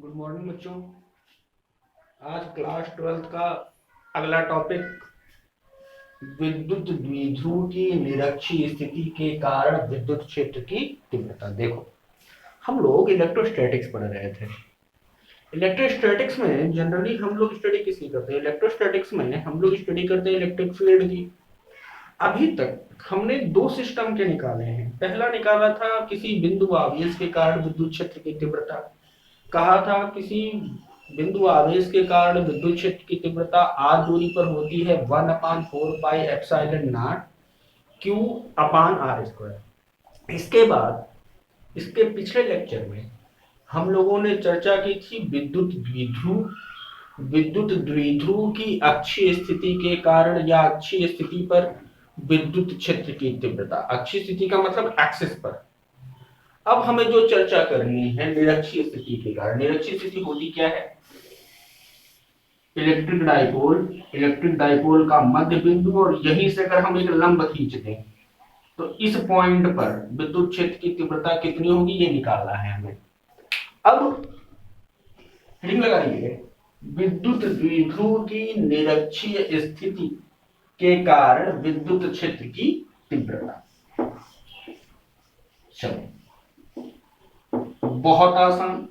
Good morning बच्चों। आज class 12th का अगला टॉपिक विद्युत द्विध्रुव की निरक्षीय स्थिति के कारण विद्युत क्षेत्र की तीव्रता। देखो, हम लोग इलेक्ट्रोस्टैटिक्स पढ़ रहे थे। इलेक्ट्रोस्टैटिक्स में जनरली हम लोग स्टडी किसकी करते हैं? इलेक्ट्रोस्टैटिक्स में हम लोग स्टडी करते हैं इलेक्ट्रिक फील्ड की। अभी तक हमने दो सिस्टम के निकाले हैं। पहला निकाला था किसी बिंदु आवेश के कारण विद्युत क्षेत्र की तीव्रता। कहा था किसी बिंदु आवेश के कारण विद्युत क्षेत्र की तीव्रता r दूरी पर होती है 1/4πε0 q अपान r स्क्वायर। इसके बाद इसके पिछले लेक्चर में हम लोगों ने चर्चा की थी विद्युत द्विध्रुव की अक्षीय स्थिति के कारण या अक्षीय स्थिति पर विद्युत क्षेत्र की तीव्रता। अक्षीय स्थिति का मतलब एक्सिस पर। अब हमें जो चर्चा करनी है निरक्षीय स्थिति के कारण। निरक्षीय स्थिति होती क्या है? इलेक्ट्रिक डाइपोल का मध्य बिंदु, और यहीं से अगर हम एक लंब खींच दें तो इस पॉइंट पर विद्युत क्षेत्र की तीव्रता कितनी होगी ये निकालना है हमें। अब हेडिंग लगाइए, विद्युत द्विध्रुव की निरक्षीय स्थिति के कारण विद्युत क्षेत्र की तीव्रता। चलो, बहुत आसान।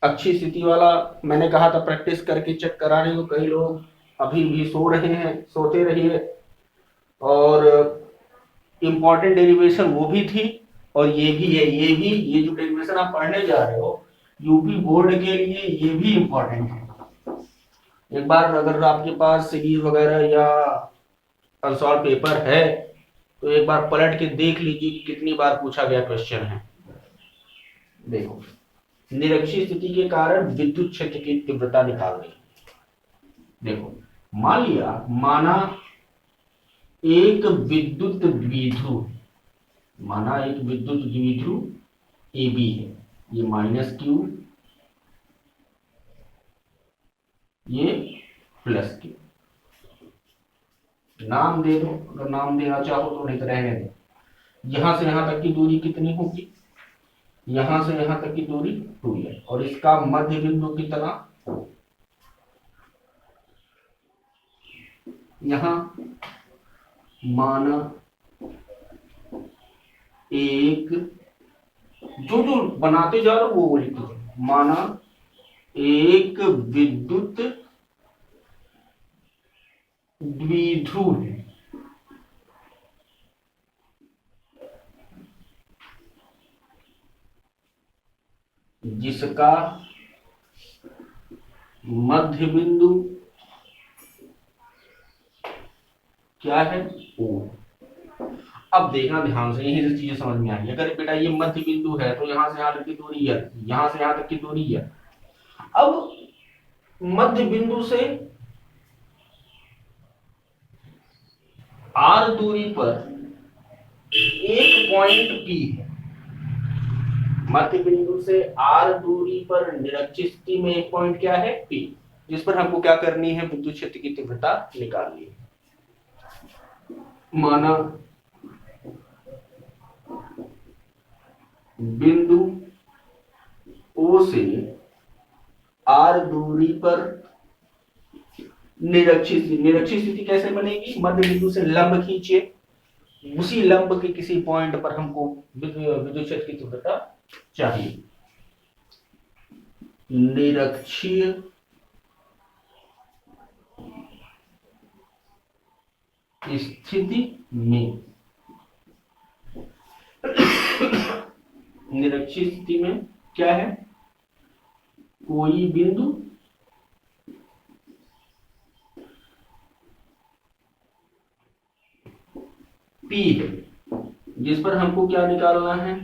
अच्छी स्थिति वाला मैंने कहा था प्रैक्टिस करके चेक करा रहे हो। कई लोग अभी भी सो रहे हैं, सोते रहिए। और इंपॉर्टेंट डेरिवेशन वो भी थी और ये भी है। ये जो डेरिवेशन आप पढ़ने जा रहे हो यूपी बोर्ड के लिए ये भी इंपॉर्टेंट है। एक बार अगर आपके पास सीरीज वगैरह या अनसॉल्व पेपर है तो एक बार पलट के देख लीजिए कि कितनी बार पूछा गया क्वेश्चन है। देखो, निरक्षीय स्थिति के कारण विद्युत क्षेत्र की तीव्रता निकालनी। देखो, माना एक विद्युत द्विध्रुव ए बी है। ये -q, ये +q। नाम दे दो अगर नाम देना चाहो तो, नहीं तो रहने दो। यहां से यहां तक की दूरी कितनी होगी? यहां से यहां तक की दूरी 2l, और इसका मध्य बिंदु कितना? यहां माना एक, जो बनाते जा रहे हो वो लिख दो। माना एक विद्युत द्विध्रुव है। जिसका मध्य बिंदु क्या है? O। अब देखना ध्यान से, यही से चीजें समझ में आई। अगर बेटा ये मध्य बिंदु है तो यहां से यहां तक की दूरी है, यहां से यहां तक की दूरी है। अब मध्य बिंदु से r दूरी पर एक पॉइंट P है। मध्य बिंदु से r दूरी पर निरक्षीय स्थिति में एक पॉइंट क्या है? P, जिस पर हमको क्या करनी है? विद्युत क्षेत्र की तीव्रता निकालनी है। माना बिंदु O से r दूरी पर निरक्षीय स्थिति कैसे बनेगी? मध्य बिंदु से लंब खींचिए, उसी लंब के किसी पॉइंट पर हमको विद्युत क्षेत्र की तीव्रता चाहिए। निरक्षीय स्थिति में निरक्षीय स्थिति में क्या है? कोई बिंदु P है, जिस पर हमको क्या निकालना है?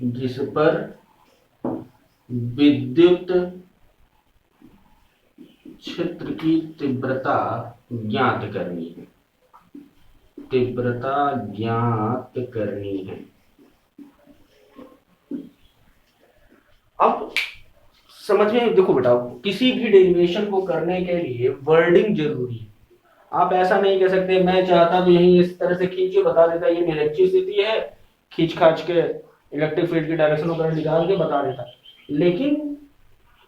जिस पर विद्युत क्षेत्र की तीव्रता ज्ञात करनी है। अब समझ में देखो बेटा, किसी भी डेरिवेशन को करने के लिए वर्डिंग जरूरी है। आप ऐसा नहीं कह सकते मैं चाहता तो यही इस तरह से खींचे बता देता ये निरक्षीय स्थिति है, खींच खाच के इलेक्ट्रिक फील्ड की डायरेक्शन और करंट निकाल के बता देता। लेकिन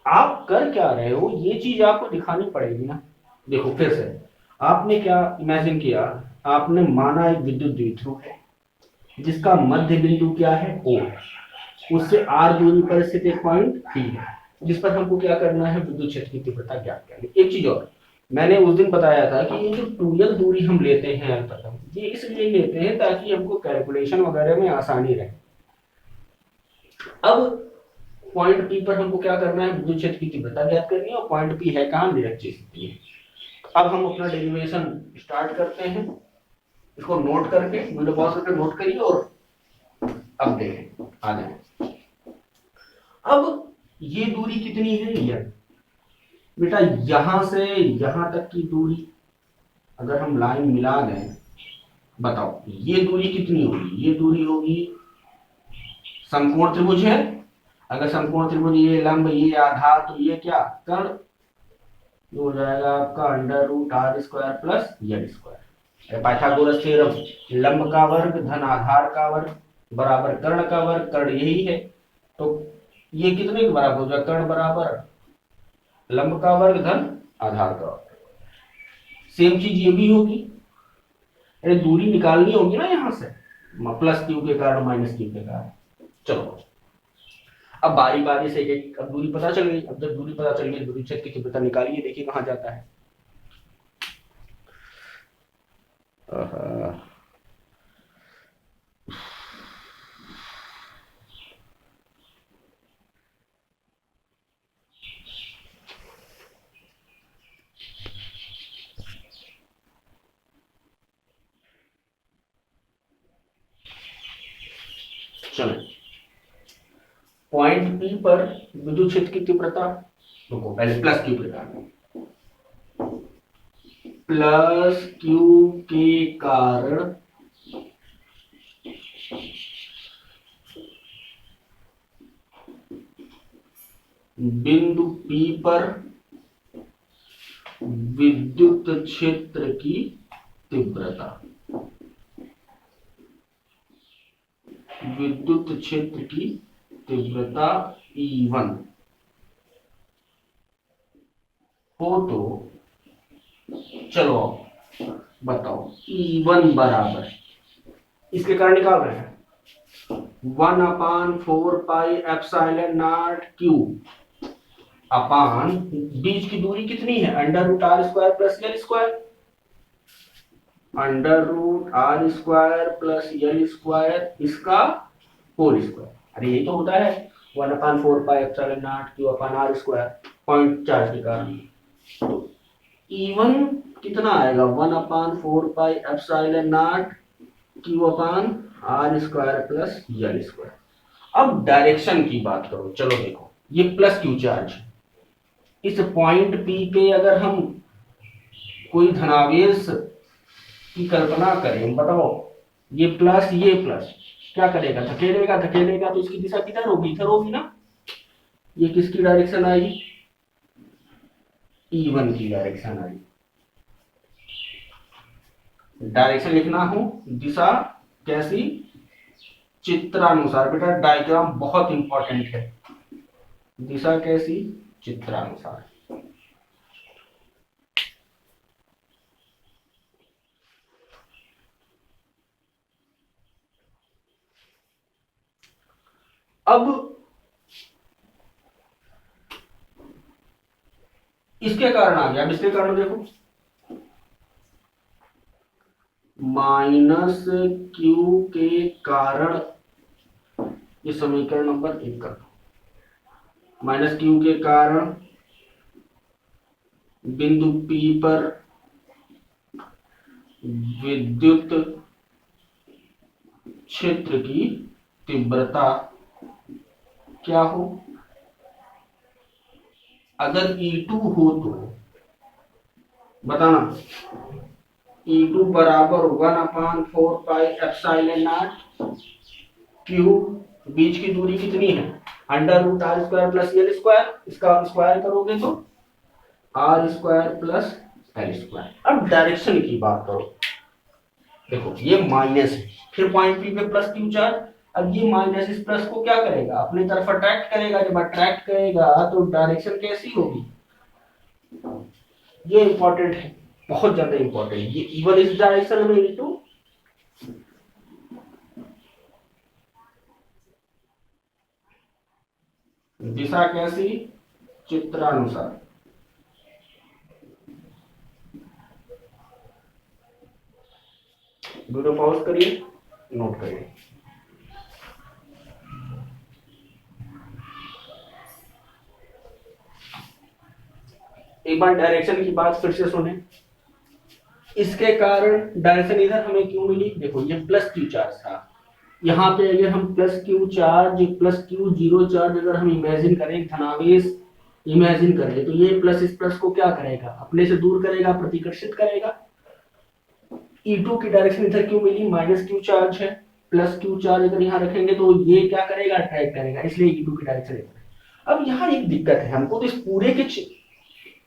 आप कर क्या रहे हो ये चीज आपको दिखानी पड़ेगी ना। देखो फिर से आपने क्या इमेजिन किया, आपने माना एक विद्युत द्विध्रुव है जिसका मध्य बिंदु क्या है O, उससे r दूरी पर स्थित एक पॉइंट P है जिस पर हमको क्या करना है, विद्युत क्षेत्र की तीव्रता ज्ञात करनी। एक चीज और, मैंने उस दिन बताया था कि ये जो 2l दूरी हम लेते हैं अल्पतम, ये इसलिए लेते हैं ताकि हमको कैलकुलेशन वगैरह में आसानी रहे। अब पॉइंट P पर हमको क्या करना है, विद्युत क्षेत्र की तीव्रता ज्ञात करनी है, और पॉइंट P है कहाँ, निरक्षीय स्थिति है। अब हम अपना डेरिवेशन स्टार्ट करते हैं, इसको नोट करके वीडियो पॉज करके नोट करिए और अब देखें आ जाए। अब ये दूरी कितनी है, ये बेटा यहां से यहां तक की दूरी अगर हम लाइन मिला दें, बताओ ये दूरी कितनी होगी, ये दूरी होगी, समकोण त्रिभुज है, अगर समकोण त्रिभुज ये लंब ये आधार तो ये क्या कर्ण, ये हो जाएगा आपका under root R square plus L square. Pythagoras theorem, लंब का वर्ग धन आधार का वर्ग बराबर कर्ण का वर्ग, कर्ण यही है, तो ये कितने के बराबर हो जाएगा, कर्ण बराबर लंब का वर्ग धन आधार का वर्ग। सेम चीज ये भी होगी, अरे दूरी निकालनी होगी ना यहाँ से, प्लस क्यू के कारण माइनस क्यू के कारण। चलो अब बारी बारी से एक अब दूरी पता चल गई। अब जब दूरी पता चल गई, दूरी क्षेत्र की तीव्रता निकालिए, देखिए कहां जाता है। चलो पॉइंट P पर विद्युत क्षेत्र की तीव्रता, रुको पहले प्लस क्यू के कारण, प्लस क्यू के कारण बिंदु P पर विद्युत क्षेत्र की तीव्रता, विद्युत क्षेत्र की तीव्रता E1 हो तो चलो बताओ E1 बराबर, इसके कारण निकाल रहे हैं 1/4 क्यू अपान बीच की दूरी कितनी है, under root R square plus L square, under root R square plus L square इसका होल स्क्वायर। अरे यही तो होता है 1/4 Q upon R square, point charge के कारण। तो E1 कितना आएगा 1/4 Q upon R square plus L square. अब डायरेक्शन की बात करो, चलो देखो ये प्लस क्यू चार्ज, इस पॉइंट P पे अगर हम कोई धनावेश की कल्पना करें, बताओ ये प्लस क्या करेगा, धकेलेगा, तो इसकी दिशा किधर होगी, इधर होगी ना। ये किसकी डायरेक्शन आई, E1 की डायरेक्शन आई। डायरेक्शन लिखना हो, दिशा कैसी, चित्रानुसार। बेटा डायग्राम बहुत इंपॉर्टेंट है, दिशा कैसी, चित्रानुसार। अब इसके कारण आ गया, अब इसके कारण देखो माइनस क्यू के कारण, ये समीकरण नंबर 1 का, माइनस क्यू के कारण बिंदु P पर विद्युत क्षेत्र की तीव्रता क्या हो, अगर E2 हो तो बताना, E2 बराबर 1/4 क्यू, बीच की दूरी कितनी है, under root R square plus L square, इसका स्क्वायर करोगे तो R square plus L square. अब डायरेक्शन की बात करो, देखो ये माइनस है, फिर पॉइंट P पे प्लस क्यू चार्ज, अब ये माइनस इस प्लस को क्या करेगा, अपनी तरफ अट्रैक्ट करेगा। जब अट्रैक्ट करेगा तो डायरेक्शन कैसी होगी, ये इंपॉर्टेंट है, बहुत ज्यादा इंपॉर्टेंट। ये इवन इस डायरेक्शन में इनटू दिशा कैसी, चित्रानुसार। वीडियो पॉज करिए, नोट करिए। एक बार डायरेक्शन की बात फिर से सुने। इसके कारण डायरेक्शन इधर हमें क्यों मिली, देखो ये प्लस क्यू चार्ज था, यहाँ पे अगर हम plus Q charge, plus Q zero charge अगर हम इमेजिन करें, धनावेश इमेजिन करें, तो ये प्लस इस प्लस को क्या करेगा, अपने से दूर करेगा, प्रतिकर्षित करेगा। E2 की डायरेक्शन इधर क्यों मिली, माइनस क्यू चार्ज है, प्लस क्यू चार्ज अगर यहाँ रखेंगे तो ये क्या करेगा, अट्रैक्ट करेगा, इसलिए E2 की डायरेक्शन इधर। अब यहाँ एक दिक्कत है, हमको तो इस पूरे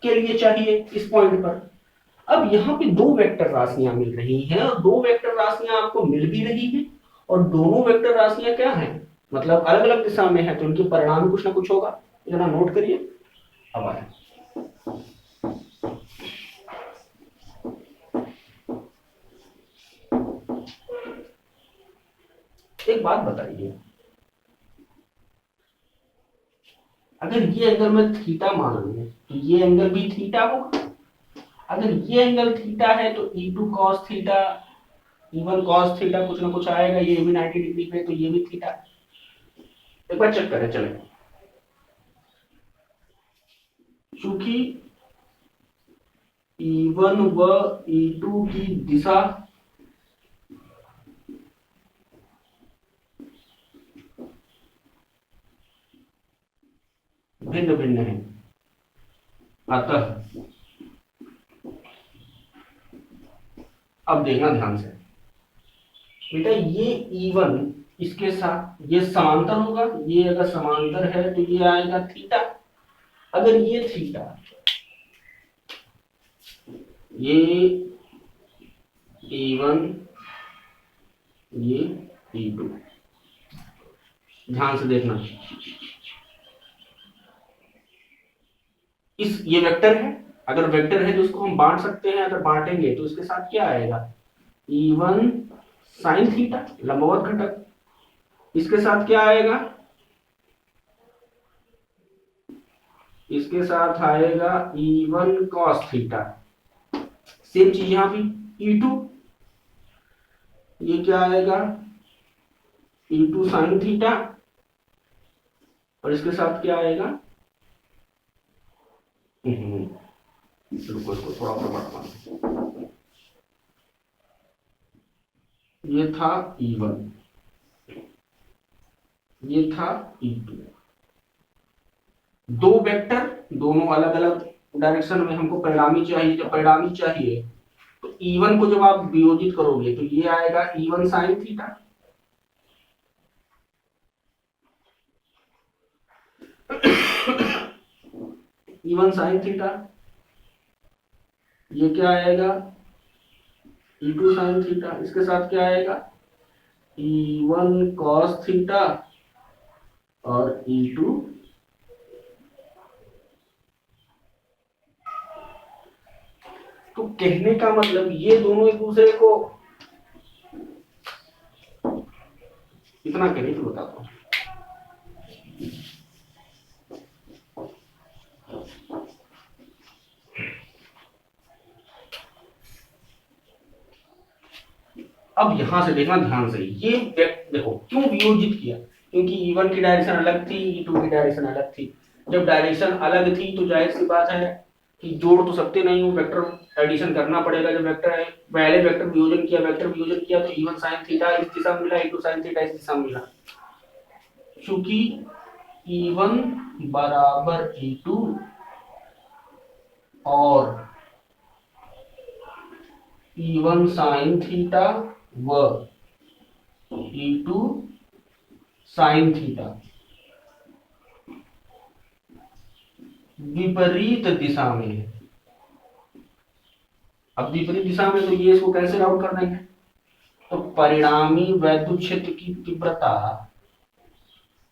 के लिए चाहिए इस पॉइंट पर। अब यहाँ पे दो वेक्टर राशियां मिल रही हैं, और दो वेक्टर राशियां आपको मिल भी रही है, और दोनों वेक्टर राशियां क्या हैं, मतलब अलग अलग दिशा में है, तो इनके परिणाम कुछ ना कुछ होगा। जरा नोट करिए। अब आए एक बात बताइए, अगर ये एंगल में थीटा मान लें तो ये एंगल भी थीटा होगा। अगर ये एंगल थीटा है तो E2 cos theta, E1 cos theta कुछ ना कुछ आएगा, ये भी 90 डिग्री पे, तो ये भी थीटा। एक बार चेक करें चले, चूंकि E1 व E2 की दिशा भिन्न भिन्न है, अतः अब देखना ध्यान से बेटा, ये E1 इसके साथ ये समांतर होगा, ये अगर समांतर है तो ये आएगा थीटा। अगर ये थीटा, ये E1, ये E2, ध्यान से देखना, इस ये वेक्टर है, अगर वेक्टर है तो उसको हम बांट सकते हैं, अगर बांटेंगे तो इसके साथ क्या आएगा, E1 साइन थीटा लंबवत घटक, इसके साथ क्या आएगा, इसके साथ आएगा E1 cos थीटा। सेम चीज यहां भी E2, ये क्या आएगा, E2 साइन थीटा, और इसके साथ क्या आएगा, रुको इसको थोड़ा और बढ़ाना, ये था E1, ये था E2, दो वेक्टर, दोनों अलग अलग डायरेक्शन में हमको परिणामी चाहिए। जब परिणामी चाहिए तो E1 को जब आप वियोजित करोगे तो ये आएगा E1 sine theta, E1 sine theta, ये क्या आएगा E2 साइन थीटा, इसके साथ क्या आएगा E1 cos थीटा और E2 तो कहने का मतलब ये दोनों एक दूसरे को, इतना करिए तो बताता हूं। अब यहां से देखना ध्यान से, ये देखो क्यों वियोजित किया, क्योंकि E1 की डायरेक्शन अलग थी, E2 की डायरेक्शन अलग थी। जब डायरेक्शन अलग थी तो जाहिर सी बात है कि जोड़ तो सकते नहीं हूँ, वेक्टर एडिशन करना पड़ेगा। जब वेक्टर है, पहले वेक्टर वियोजन किया तो E1 साइन थीटा इस दिशा में मिला, E2 साइन थीटा इस दिशा में मिला। चूंकि E1 बराबर E2 और E1 साइन थीटा व E2 साइन थीटा विपरीत दिशा में है। अब विपरीत दिशा में तो ये इसको कैंसिल आउट कर देंगे, तो परिणामी वैद्युत क्षेत्र की तीव्रता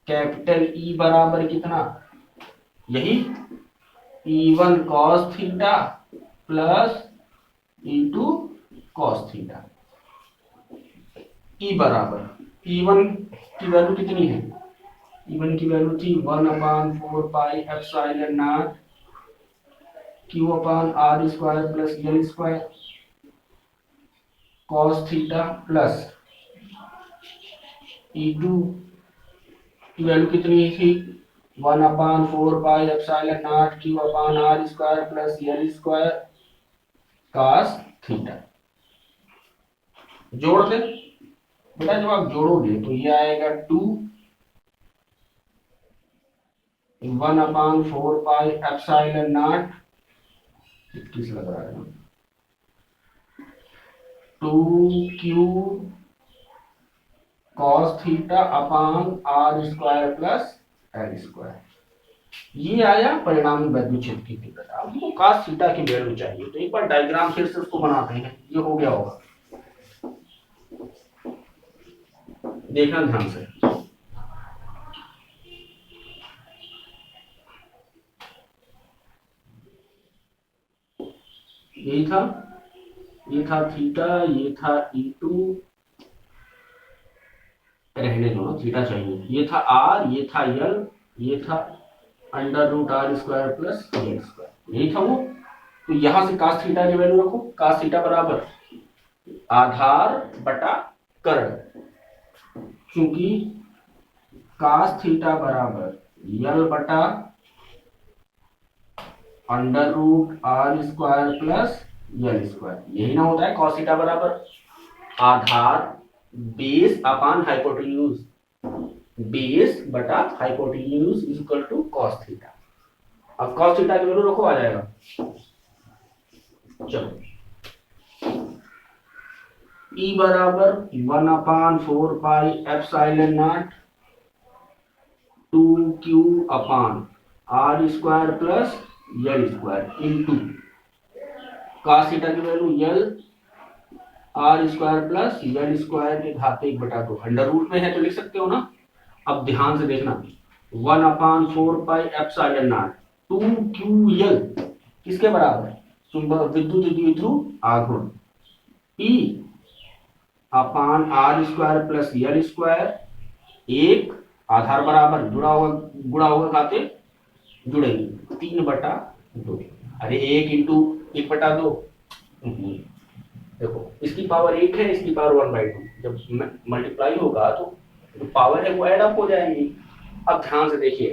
कैपिटल ई बराबर कितना, यही E1 cos theta plus E2 cos theta. E बराबर E1 की वैल्यू कितनी है, E1 की वैल्यू थी 1/4 pi epsilon not Q upon R square plus L square cos theta plus E2 की वैल्यू कितनी थी 1/4 pi epsilon not Q upon R square plus L square cos theta. जोड़ दे बेटा, जब आप जोड़ोगे तो ये आएगा 1/4 पाई एप्सिलॉन नॉट, किस लग रहा है 2Q cos theta upon R square plus L square. ये आया परिणामी वैद्युत क्षेत्र की तीव्रता। अब हमको cos थीटा की वैल्यू चाहिए, तो एक बार डायग्राम फिर से उसको बनाते हैं। ये हो गया होगा, देखना ध्यान से। यही था, ये था थीटा, ये था E2, रहने दो ना, थीटा चाहिए। ये था R, ये था L, ये था √R square plus L square, यही था वो। तो यहां से cos थीटा की वैल्यू रखो, cos थीटा बराबर आधार बटा कर्ण, क्योंकि cos थीटा बराबर L बटा √R square plus L square, यही ना होता है cos थीटा बराबर आधार बेस अपान हाइपोटेन्यूज, बेस बटा hypotenuse is equal to cos theta. अब cos थीटा की वैल्यू रखो, आ जाएगा। चलो E बराबर 1/4 pi epsilon not 2Q upon R square plus L square into cos theta की value L R square plus L square के घात 1/2, अंडर रूट में है तो लिख सकते हो ना। अब ध्यान से देखना, 1/4 पाई एप्सिलॉन नॉट 2QL किसके बराबर है, विद्युत द्विध्रुव आघूर्ण, P अपान R square plus L square, एक आधार बराबर जुड़ा होगा, गुणा होगा खाते जुड़ेंगे 3/2। अरे 1 इंटू 1/2, देखो इसकी पावर 1 है, इसकी पावर 1/2, जब मल्टीप्लाई होगा तो जो पावर है वो ऐड अप हो जाएंगी। अब ध्यान से देखिए,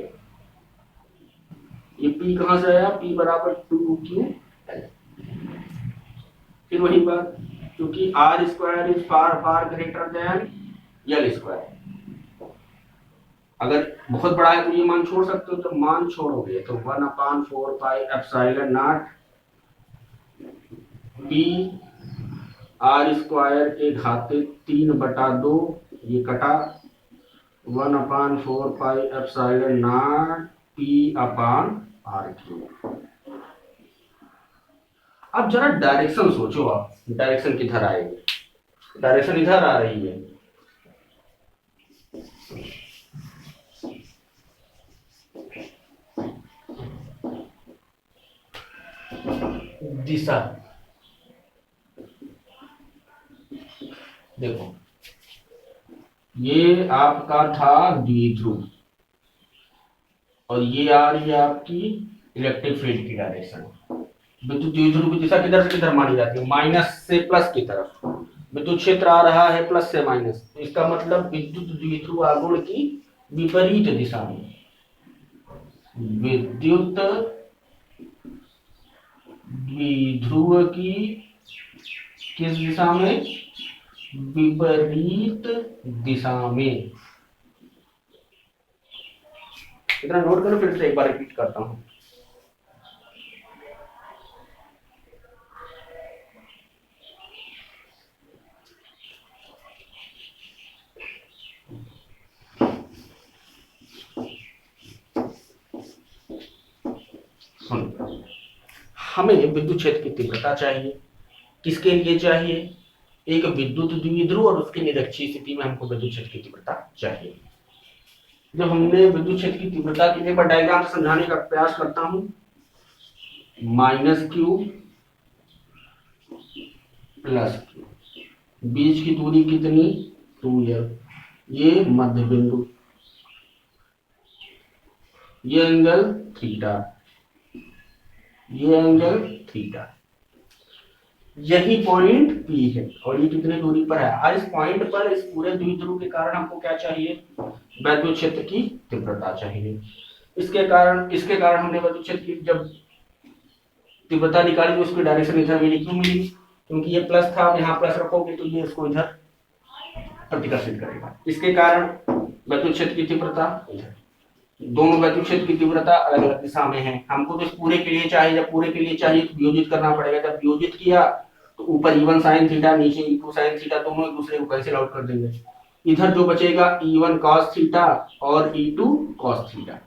ये P कहां से आया, P बराबर 2QL। फिर वही बात, क्योंकि R square is far far greater than L square. अगर बहुत बड़ा है तो ये मान छोड़ सकते हो, तो मान छोड़ोगे तो 1/4 pi epsilon not P R square के घाते 3/2, ये कटा 1/4 pi epsilon not P upon R cube. अब जरा डायरेक्शन सोचो, आप डायरेक्शन किधर आएगी, डायरेक्शन इधर आ रही है, दिशा देखो, ये आपका था द्विध्रुव और ये आ रही है आपकी इलेक्ट्रिक फील्ड की डायरेक्शन। विद्युत द्विध्रुव की दिशा किधर से किधर मानी जाती है, माइनस से प्लस की तरफ। विद्युत क्षेत्र आ रहा है प्लस से माइनस, तो इसका मतलब विद्युत द्विध्रुव आघूर्ण की विपरीत दिशा में, विद्युत द्विध्रुव की किस दिशा में, विपरीत दिशा में। इतना नोट करो, फिर से एक बार रिपीट करता हूं। हमें विद्युत क्षेत्र की तीव्रता चाहिए, किसके लिए चाहिए, एक विद्युत द्विध्रुव और उसके निरक्षीय स्थिति में हमको विद्युत क्षेत्र की तीव्रता चाहिए। जब हमने विद्युत क्षेत्र की तीव्रता के लिए एक बार डायग्राम से समझाने का प्रयास करता हूं। -q प्लस q, बीच की दूरी कितनी 2l, ये मध्य बिंदु, ये एंगल थीटा, ये एंगल थीटा, यही पॉइंट P है और ये कितने दूरी पर है। इस पॉइंट पर इस पूरे द्विध्रुव के कारण हमको क्या चाहिए, वैद्युत क्षेत्र की तीव्रता चाहिए। इसके कारण हमने वैद्युत क्षेत्र की जब तीव्रता निकाली तो उसकी डायरेक्शन इधर मिली। क्यों मिली, क्योंकि ये प्लस था, आप यहाँ प्लस रखोगे तो ये इसको इधर प्रतिकर्षित करेगा। इसके कारण वैद्युत क्षेत्र की तीव्रता इधर, दोनों वैद्युत क्षेत्र की तीव्रता अलग अलग दिशा में है। हमको तो इस पूरे के लिए चाहिए, जब पूरे के लिए चाहिए तो वियोजित करना पड़ेगा। जब वियोजित किया तो ऊपर E1 sin थीटा, नीचे E2 sin थीटा, दोनों एक दूसरे को कैंसिल आउट कर देंगे। इधर जो बचेगा E1 cos थीटा और E2 cos theta,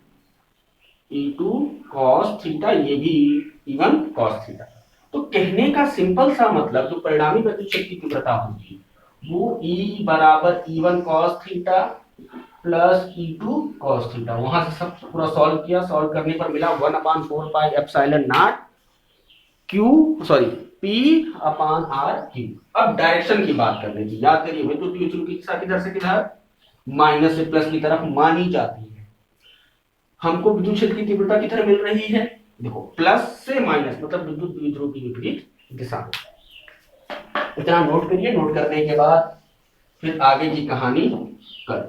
E2 cos theta, ये भी E1 cos थीटा। तो कहने का सिंपल सा मतलब, जो परिणामी वैद्युत क्षेत्र की तीव्रता होगी वो E बराबर E1 cos theta plus E2 cos theta. वहां से सब पूरा सॉल्व किया, सॉल्व करने पर मिला 1/4 pi epsilon not P upon R Q। अब डायरेक्शन की बात करने की, याद करिए विद्युत द्विध्रुव की दिशा किधर से किधर, माइनस से प्लस की तरफ मानी जाती है। हमको विद्युत क्षेत्र की तीव्रता किधर मिल रही है, देखो प्लस से माइनस, मतलब विद्युत द्विध्रुव की विपरीत दिशा में। इतना नोट करिए, नोट करने के बाद फिर आगे की कहानी कर